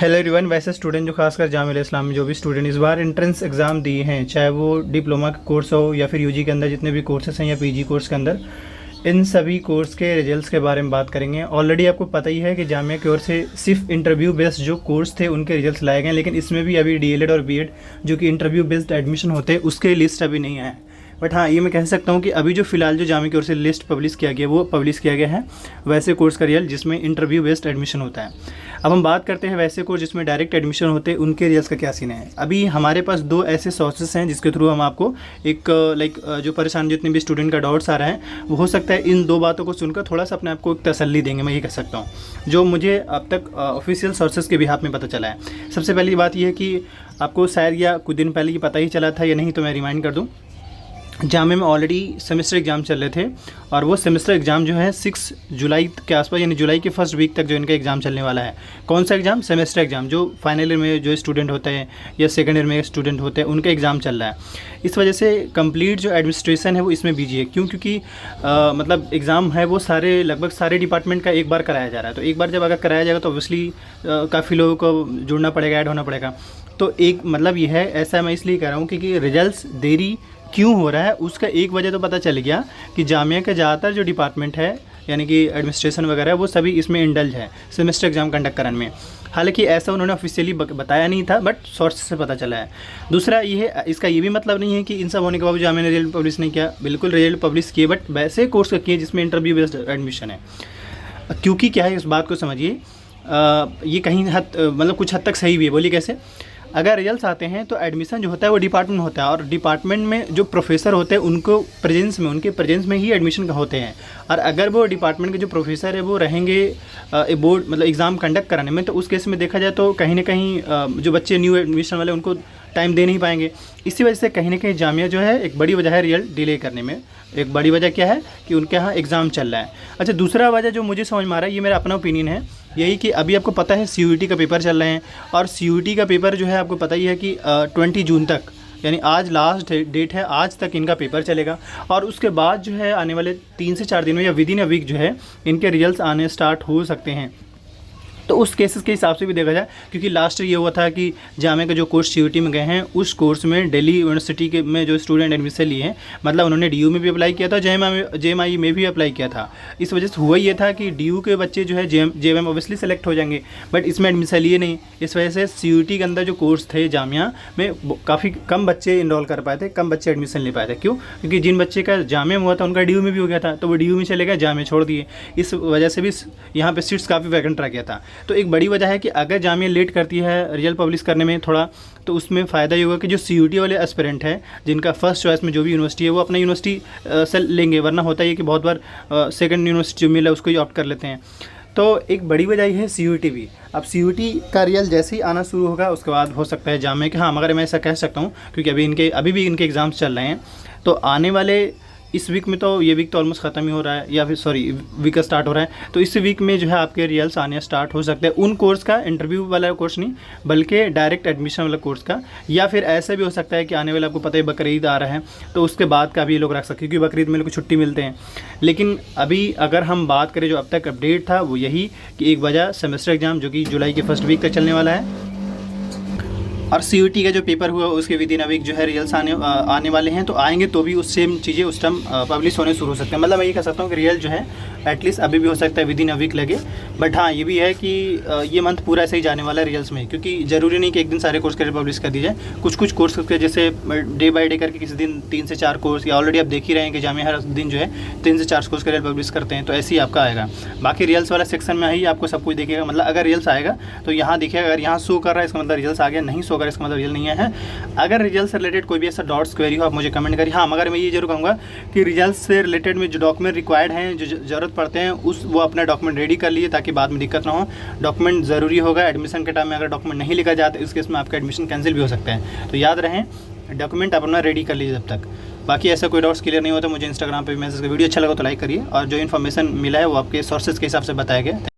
Hello everyone. वैसे student जो खासकर जामिया इस्लाम में जो भी स्टूडेंट इस बार एंट्रेंस एग्ज़ाम दिए हैं, चाहे वो डिप्लोमा का कोर्स हो या फिर यूजी के अंदर जितने भी कोर्सेस हैं या पीजी कोर्स के अंदर, इन सभी कोर्स के रिजल्ट्स के बारे में बात करेंगे। ऑलरेडी आपको पता ही है कि जामिया की ओर से सिर्फ इंटरव्यू बेस्ड जो कोर्स थे उनके रिजल्ट्स लाए गए, लेकिन इसमें भी अभी डीएलएड और बीएड जो कि इंटरव्यू बेस्ड एडमिशन होते हैं उसके लिस्ट अभी नहीं आए। बट हाँ, ये मैं कह सकता हूँ कि अभी जो फ़िलहाल जो जामिया की ओर से लिस्ट पब्लिश किया गया वो पब्लिश किया गया है वैसे कोर्स का रिजल्ट जिसमें इंटरव्यू बेस्ड एडमिशन होता है। अब हम बात करते हैं वैसे कोर्स जिसमें डायरेक्ट एडमिशन होते हैं, उनके रिजल्ट्स का क्या सीन है। अभी हमारे पास दो ऐसे सोर्सेस हैं जिसके थ्रू हम आपको एक जो परेशान जितने भी स्टूडेंट का डाउट्स आ रहा है, वो हो सकता है इन दो बातों को सुनकर थोड़ा सा अपने आप को एक तसल्ली देंगे, मैं ये कह सकता हूँ, जो मुझे अब तक ऑफिशियल सोर्सेज के बिहाफ में पता चला है। सबसे पहली बात यह है कि आपको शायद या कुछ दिन पहले ही पता ही चला था या नहीं, तो मैं रिमाइंड कर दूँ। जामिया में ऑलरेडी सेमेस्टर एग्ज़ाम चल रहे थे और वो सेमेस्टर एग्ज़ाम जो है 6 जुलाई के आसपास, यानी जुलाई के फर्स्ट वीक तक जो इनका एग्ज़ाम चलने वाला है। कौन सा एग्ज़ाम? सेमेस्टर एग्ज़ाम, जो फाइनल ईयर में जो स्टूडेंट होते हैं या सेकेंड ईयर में स्टूडेंट होते हैं उनका एग्ज़ाम चल रहा है। इस वजह से कंप्लीट जो एडमिनिस्ट्रेशन है वो इसमें बिजी है। क्यों? क्योंकि मतलब एग्ज़ाम है वो लगभग सारे डिपार्टमेंट का एक बार कराया जा रहा है। तो एक बार जब अगर कराया जाएगा तो ऑब्वियसली काफ़ी लोगों को जुड़ना पड़ेगा, ऐड होना पड़ेगा। तो एक मतलब ये है, ऐसा मैं इसलिए कह रहा हूँ क्योंकि रिजल्ट्स देरी क्यों हो रहा है उसका एक वजह तो पता चल गया कि जामिया का ज़्यादातर जो डिपार्टमेंट है यानी कि एडमिनिस्ट्रेशन वगैरह वो सभी इसमें इंडल्ज है सेमेस्टर एग्ज़ाम कंडक्ट कराने में। हालांकि ऐसा उन्होंने ऑफिशियली बताया नहीं था, बट सोर्स से पता चला है। दूसरा ये है, इसका ये भी मतलब नहीं है कि इन सब होने के बाद जामिया ने रिजल्ट पब्लिश नहीं किया। बिल्कुल रिजल्ट पब्लिश किए, बट वैसे कोर्स का किए जिसमें इंटरव्यू बेस्ड एडमिशन है। क्योंकि क्या है, इस बात को समझिए, ये कहीं मतलब कुछ हद तक सही भी है। बोलिए कैसे? अगर रिजल्ट्स आते हैं तो एडमिशन जो होता है वो डिपार्टमेंट होता है और डिपार्टमेंट में जो प्रोफेसर होते हैं उनको उनके प्रेजेंस में ही एडमिशन होते हैं। और अगर वो डिपार्टमेंट के जो प्रोफेसर है वो रहेंगे बोर्ड मतलब एग्ज़ाम कंडक्ट कराने में, तो उस केस में देखा जाए तो कहीं ना कहीं जो बच्चे न्यू एडमिशन वाले उनको टाइम दे नहीं पाएंगे। इसी वजह से कहीं ना कहीं जामिया जो है, एक बड़ी वजह है रिजल्ट डिले करने में। एक बड़ी वजह क्या है कि उनके यहाँ एग्ज़ाम चल रहा है। अच्छा, दूसरा वजह जो मुझे समझ में आ रहा है, ये मेरा अपना ओपिनियन है, यही कि अभी आपको पता है सीयूईटी का पेपर चल रहे हैं और सीयूईटी का पेपर जो है आपको पता ही है कि 20 जून तक, यानी आज लास्ट डेट है, आज तक इनका पेपर चलेगा। और उसके बाद जो है आने वाले 3 से 4 दिनों या विद इन अ वीक जो है इनके रिजल्ट्स आने स्टार्ट हो सकते हैं। तो उस केसेस के हिसाब से भी देखा जाए, क्योंकि लास्ट ये हुआ था कि जामिया का जो कोर्स सीयूईटी में गए हैं उस कोर्स में दिल्ली यूनिवर्सिटी के में जो स्टूडेंट एडमिशन लिए हैं, मतलब उन्होंने डीयू में भी अप्लाई किया था, जेएमआई में भी अप्लाई किया था। इस वजह से हुआ ये था कि डीयू के बच्चे जो है जेएमआई ऑब्वियसली सेलेक्ट हो जाएंगे, बट इसमें एडमिशन लिए नहीं। इस वजह से सीयूईटी के अंदर जो कोर्स थे जामिया में काफ़ी कम बच्चे इनरोल कर पाए थे, कम बच्चे एडमिशन ले पाए थे। क्यों? क्योंकि जिन बच्चे का जामिया में हुआ था उनका डीयू में भी हो गया था, तो वो डीयू में चले गए, जामिया छोड़ दिए। इस वजह से भी यहाँ पर सीट्स काफ़ी वैकेंट रह गया था। तो एक बड़ी वजह है कि अगर जामिया लेट करती है रिजल्ट पब्लिश करने में थोड़ा, तो उसमें फ़ायदा ये होगा कि जो सीयूईटी वाले एस्पिरेंट हैं जिनका फर्स्ट चॉइस में जो भी यूनिवर्सिटी है वो अपना यूनिवर्सिटी से लेंगे, वरना होता है कि बहुत बार सेकंड यूनिवर्सिटी जो मिला उसको ही ऑप्ट कर लेते हैं। तो एक बड़ी वजह ये है सीयूईटी भी। अब सीयूईटी का रिजल्ट जैसे ही आना शुरू होगा उसके बाद हो सकता है जामिया के, हाँ मगर मैं ऐसा कह सकता हूँ क्योंकि अभी भी इनके एग्ज़ाम्स चल रहे हैं, तो आने वाले इस वीक में, तो ये वीक तो ऑलमोस्ट ख़त्म ही हो रहा है, या फिर सॉरी वीक का स्टार्ट हो रहा है, तो इस वीक में जो है आपके रिजल्ट्स आने स्टार्ट हो सकते हैं उन कोर्स का, इंटरव्यू वाला कोर्स नहीं बल्कि डायरेक्ट एडमिशन वाला कोर्स का। या फिर ऐसा भी हो सकता है कि आने वाला, आपको पता है बकरीद आ रहा है, तो उसके बाद का भी ये लोग रख सकते हैं क्योंकि बकरीद में लोग को छुट्टी मिलते हैं। लेकिन अभी अगर हम बात करें जो अब तक अपडेट था वो यही कि एक वजह सेमेस्टर एग्ज़ाम जो कि जुलाई के फर्स्ट वीक तक चलने वाला है, और सीयूईटी का जो पेपर हुआ उसके विद इन अ वीक जो है रिजल्ट्स आने वाले हैं। तो आएंगे तो भी उस सेम चीज़ें उस टाइम पब्लिश होने शुरू हो सकते हैं। मतलब मैं ये कह सकता हूँ कि रिजल्ट जो है एटलीस्ट अभी भी हो सकता है विद इन अ वीक लगे। बट हाँ, ये भी है कि ये मंथ पूरा ऐसे ही जाने वाला है रिजल्ट्स में, क्योंकि ज़रूरी नहीं कि एक दिन सारे कोर्स के पब्लिश कर दिए जाए। कुछ कोर्स के जैसे डे बाई डे करके किसी दिन 3 से 4 कोर्स, या ऑलरेडी आप देख ही रहे हैं कि जामिया हर दिन जो है 3 से 4 कोर्स के रिजल्ट पब्लिश करते हैं, तो ऐसे ही आपका आएगा। बाकी रिजल्ट्स वाला सेक्शन में ही आपको सब कुछ देखिएगा। मतलब अगर रिजल्ट्स आएगा तो यहाँ देखिएगा, अगर यहाँ शो कर रहा है इसका मतलब रिजल्ट्स आ गया, नहीं शो कर रहा है इसका मतलब रिजल्ट नहीं है। अगर रिजल्ट से रिलेटेड कोई भी ऐसा डाउट्स क्वेरी हो आप मुझे कमेंट करिए। हाँ, मगर मैं ये जरूर कहूँगा कि रिजल्ट से रिलेटेड में जो डॉक्यूमेंट रिक्वायर्ड हैं, जो ज़रूरत पड़ते हैं, वो अपना डॉक्यूमेंट रेडी कर लिए ताकि बाद में दिक्कत ना हो। डॉक्यूमेंट ज़रूरी होगा एडमिशन के टाइम में, अगर डॉक्यूमेंट नहीं लिखा जाता इस केस में आपका एडमिशन कैंसिल भी हो सकता है। तो याद रहें, डॉक्यूमेंट अपना रेडी कर लीजिए जब तक। बाकी ऐसा कोई डाउट्स क्लियर नहीं होता मुझे इंस्टाग्राम पे मैसेज, वीडियो अच्छा लगा तो लाइक करिए, और जो इन्फॉर्मेशन मिला है वो आपके सोर्सेज के हिसाब से बताया गया।